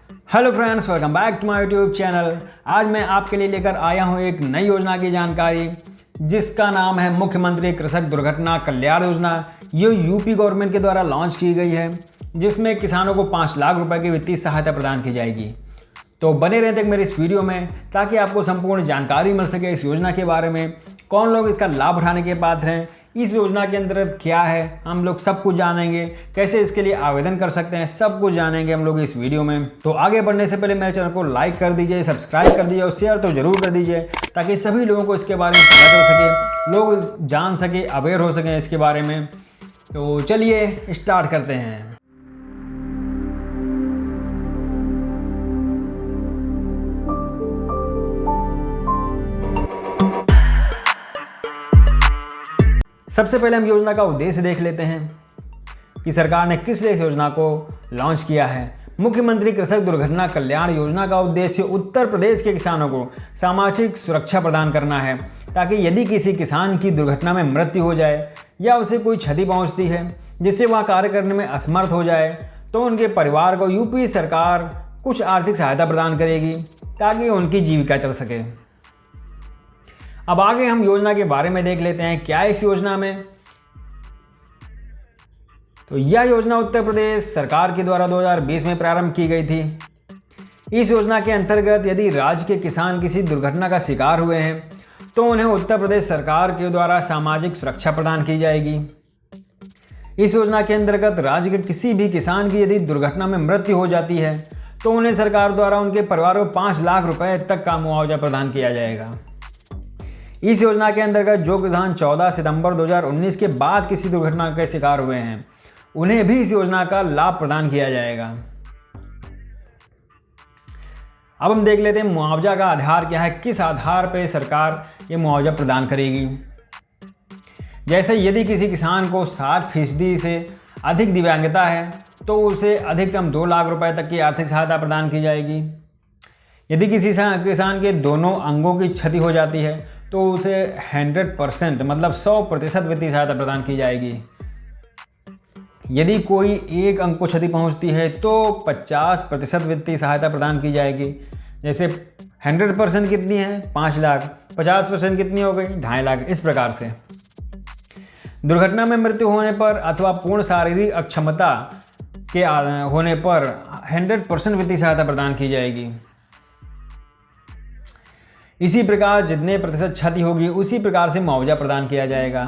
Hello friends, welcome back to my YouTube channel. आज मैं आपके लिए लेकर आया हूं एक नई योजना की जानकारी जिसका नाम है मुख्यमंत्री कृषक दुर्घटना कल्याण योजना। ये यूपी गवर्नमेंट के द्वारा लॉन्च की गई है, जिसमें किसानों को 5 लाख रुपए की वित्तीय सहायता प्रदान की जाएगी। तो बने रहते मेरे इस वीडियो में ताकि आपको संपूर्ण जानकारी मिल सके इस योजना के बारे में, कौन लोग इसका लाभ उठाने के पात्र हैं, इस योजना के अंतर्गत क्या है, हम लोग सब कुछ जानेंगे, कैसे इसके लिए आवेदन कर सकते हैं, सब कुछ जानेंगे हम लोग इस वीडियो में। तो आगे बढ़ने से पहले मेरे चैनल को लाइक कर दीजिए, सब्सक्राइब कर दीजिए और शेयर तो जरूर कर दीजिए ताकि सभी लोगों को इसके बारे में पता चल सके, लोग जान सके, अवेयर हो सकें इसके बारे में। तो चलिए स्टार्ट करते हैं। सबसे पहले हम योजना का उद्देश्य देख लेते हैं कि सरकार ने किस लिए इस योजना को लॉन्च किया है। मुख्यमंत्री कृषक दुर्घटना कल्याण योजना का उद्देश्य उत्तर प्रदेश के किसानों को सामाजिक सुरक्षा प्रदान करना है, ताकि यदि किसी किसान की दुर्घटना में मृत्यु हो जाए या उसे कोई क्षति पहुंचती है जिससे वह कार्य करने में असमर्थ हो जाए, तो उनके परिवार को यूपी सरकार कुछ आर्थिक सहायता प्रदान करेगी ताकि उनकी जीविका चल सके। अब आगे हम योजना के बारे में देख लेते हैं क्या है इस योजना में। तो यह योजना उत्तर प्रदेश सरकार के द्वारा 2020 में प्रारंभ की गई थी। इस योजना के अंतर्गत यदि राज्य के किसान किसी दुर्घटना का शिकार हुए हैं तो उन्हें उत्तर प्रदेश सरकार के द्वारा सामाजिक सुरक्षा प्रदान की जाएगी। इस योजना के अंतर्गत राज्य के किसी भी किसान की यदि दुर्घटना में मृत्यु हो जाती है तो उन्हें सरकार द्वारा उनके परिवार को 5 लाख रुपए तक का मुआवजा प्रदान किया जाएगा। इस योजना के अंतर्गत जो किसान 14 सितंबर 2019 के बाद किसी दुर्घटना के शिकार हुए हैं उन्हें भी इस योजना का लाभ प्रदान किया जाएगा। अब हम देख लेते हैं मुआवजा का आधार क्या है, किस आधार पर सरकार ये मुआवजा प्रदान करेगी। जैसे यदि किसी किसान को 60% से अधिक दिव्यांगता है तो उसे अधिकतम 2 लाख रुपए तक की आर्थिक सहायता प्रदान की जाएगी। यदि किसी किसान के दोनों अंगों की क्षति हो जाती है तो उसे 100% मतलब 100% वित्तीय सहायता प्रदान की जाएगी। यदि कोई एक अंग को क्षति पहुंचती है तो 50% वित्तीय सहायता प्रदान की जाएगी। जैसे 100% कितनी है 5 लाख, 50% कितनी हो गई 2.5 लाख, इस प्रकार से। दुर्घटना में मृत्यु होने पर अथवा पूर्ण शारीरिक अक्षमता के होने पर 100% वित्तीय सहायता प्रदान की जाएगी। इसी प्रकार जितने प्रतिशत क्षति होगी उसी प्रकार से मुआवजा प्रदान किया जाएगा।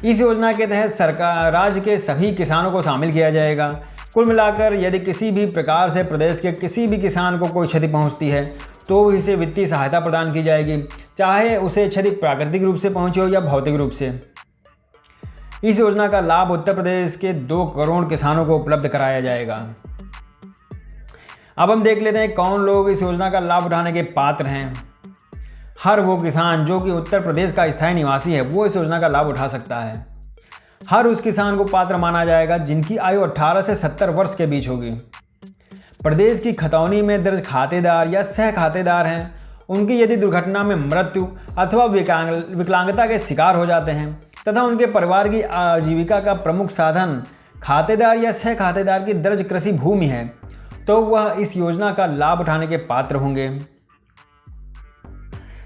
इस योजना के तहत सरकार राज्य के सभी किसानों को शामिल किया जाएगा। कुल मिलाकर यदि किसी भी प्रकार से प्रदेश के किसी भी किसान को कोई क्षति पहुंचती है तो इसे वित्तीय सहायता प्रदान की जाएगी, चाहे उसे क्षति प्राकृतिक रूप से पहुंची हो या भौतिक रूप से। इस योजना का लाभ उत्तर प्रदेश के 2 करोड़ किसानों को उपलब्ध कराया जाएगा। अब हम देख लेते हैं कौन लोग इस योजना का लाभ उठाने के पात्र हैं। हर वो किसान जो कि उत्तर प्रदेश का स्थायी निवासी है वो इस योजना का लाभ उठा सकता है। हर उस किसान को पात्र माना जाएगा जिनकी आयु 18 से 70 वर्ष के बीच होगी। प्रदेश की खतौनी में दर्ज खातेदार या सह खातेदार हैं, उनकी यदि दुर्घटना में मृत्यु अथवा विकलांगता के शिकार हो जाते हैं तथा उनके परिवार की आजीविका का प्रमुख साधन खातेदार या सह खातेदार की दर्ज कृषि भूमि है तो वह इस योजना का लाभ उठाने के पात्र होंगे।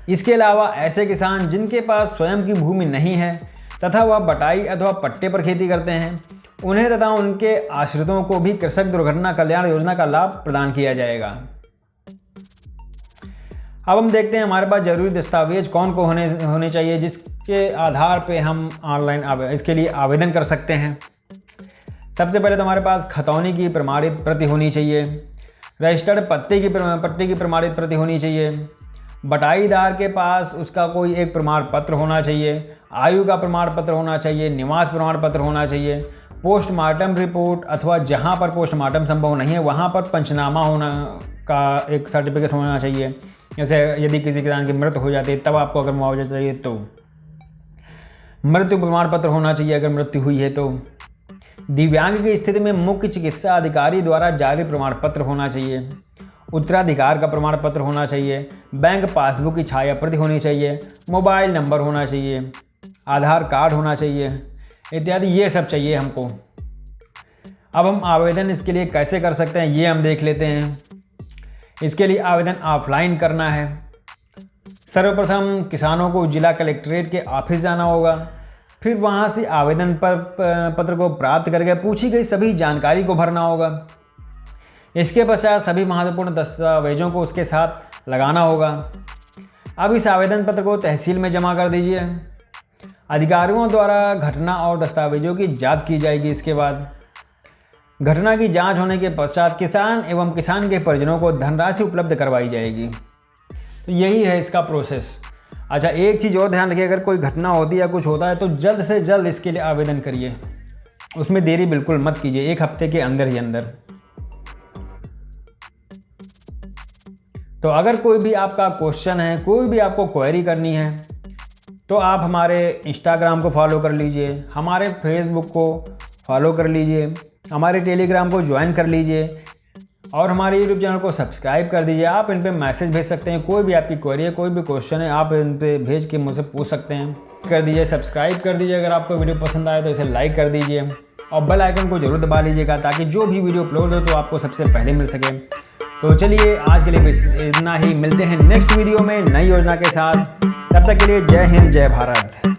इसके अलावा ऐसे किसान जिनके पास स्वयं की भूमि नहीं है तथा वह बटाई अथवा पट्टे पर खेती करते हैं, उन्हें तथा उनके आश्रितों को भी कृषक दुर्घटना कल्याण योजना का लाभ प्रदान किया जाएगा। अब हम देखते हैं हमारे पास जरूरी दस्तावेज कौन को होने चाहिए जिसके आधार पर हम ऑनलाइन इसके लिए आवेदन कर सकते हैं। सबसे पहले तो हमारे पास खतौनी की प्रमाणित प्रति होनी चाहिए, रजिस्टर्ड पट्टे की प्रमाणित प्रति होनी चाहिए, बटाईदार के पास उसका कोई एक प्रमाण पत्र होना चाहिए, आयु का प्रमाण पत्र होना चाहिए, निवास प्रमाण पत्र होना चाहिए, पोस्टमार्टम रिपोर्ट अथवा जहां पर पोस्टमार्टम संभव नहीं है वहां पर पंचनामा होना का एक सर्टिफिकेट होना चाहिए। जैसे यदि किसी किसान की मृत्यु हो जाती है तब आपको अगर मुआवजा चाहिए तो मृत्यु प्रमाण पत्र होना चाहिए अगर मृत्यु हुई है तो। दिव्यांग की स्थिति में मुख्य चिकित्सा अधिकारी द्वारा जारी प्रमाण पत्र होना चाहिए, उत्तराधिकार का प्रमाण पत्र होना चाहिए, बैंक पासबुक की छाया प्रति होनी चाहिए, मोबाइल नंबर होना चाहिए, आधार कार्ड होना चाहिए इत्यादि, ये सब चाहिए हमको। अब हम आवेदन इसके लिए कैसे कर सकते हैं ये हम देख लेते हैं। इसके लिए आवेदन ऑफलाइन करना है। सर्वप्रथम किसानों को जिला कलेक्ट्रेट के ऑफिस जाना होगा, फिर वहाँ से आवेदन पत्र को प्राप्त करके पूछी गई सभी जानकारी को भरना होगा। इसके पश्चात सभी महत्वपूर्ण दस्तावेजों को उसके साथ लगाना होगा। अब इस आवेदन पत्र को तहसील में जमा कर दीजिए। अधिकारियों द्वारा घटना और दस्तावेजों की जांच की जाएगी। इसके बाद घटना की जांच होने के पश्चात किसान एवं किसान के परिजनों को धनराशि उपलब्ध करवाई जाएगी। तो यही है इसका प्रोसेस। अच्छा, एक चीज़ और ध्यान रखिए, अगर कोई घटना होती है या कुछ होता है तो जल्द से जल्द इसके लिए आवेदन करिए, उसमें देरी बिल्कुल मत कीजिए, 1 हफ्ते के अंदर ही अंदर। तो अगर कोई भी आपका क्वेश्चन है, कोई भी आपको क्वेरी करनी है, तो आप हमारे इंस्टाग्राम को फॉलो कर लीजिए, हमारे फेसबुक को फॉलो कर लीजिए, हमारे टेलीग्राम को ज्वाइन कर लीजिए और हमारे यूट्यूब चैनल को सब्सक्राइब कर दीजिए। आप इन पे मैसेज भेज सकते हैं, कोई भी आपकी क्वेरी है, कोई भी क्वेश्चन है, आप इन पे भेज के मुझसे पूछ सकते हैं। कर दीजिए, सब्सक्राइब कर दीजिए। अगर आपको वीडियो पसंद आए तो इसे लाइक कर दीजिए और बेल आइकन को जरूर दबा लीजिएगा ताकि जो भी वीडियो अपलोड हो तो आपको सबसे पहले मिल सके। तो चलिए आज के लिए इतना ही, मिलते हैं नेक्स्ट वीडियो में नई योजना के साथ। तब तक के लिए जय हिंद, जय भारत।